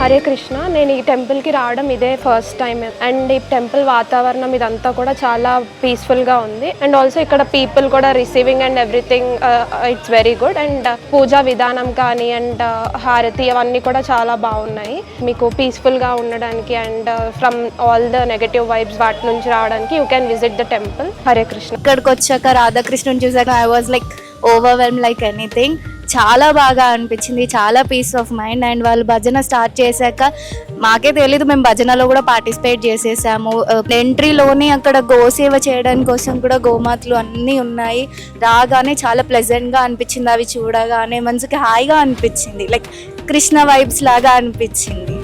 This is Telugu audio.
హరే కృష్ణ. నేను ఈ టెంపుల్కి రావడం ఇదే ఫస్ట్ టైం అండ్ ఈ టెంపుల్ వాతావరణం ఇదంతా కూడా చాలా పీస్ఫుల్గా ఉంది అండ్ ఆల్సో ఇక్కడ పీపుల్ కూడా receiving and everything it's very good and పూజా విధానం కానీ అండ్ హారతి అవన్నీ కూడా చాలా బాగున్నాయి. మీకు పీస్ఫుల్గా ఉండడానికి and from all the negative vibes వాటి నుంచి రావడానికి you can visit the temple. Hare Krishna. ఇక్కడికి వచ్చాక రాధాకృష్ణుని చూసాక I was like overwhelm like anything. చాలా బాగా అనిపించింది, చాలా పీస్ ఆఫ్ మైండ్. అండ్ వాళ్ళు భజన స్టార్ట్ చేశాక మాకే తెలీదు, మేము భజనలో కూడా పార్టిసిపేట్ చేసేసాము. ఎంట్రీలోని అక్కడ గోసేవ చేయడానికి కోసం కూడా గోమాతలు అన్నీ ఉన్నాయి. రాగానే చాలా ప్లెజెంట్గా అనిపించింది, అవి చూడగానే మనసుకి హాయిగా అనిపించింది, లైక్ కృష్ణ వైబ్స్ లాగా అనిపించింది.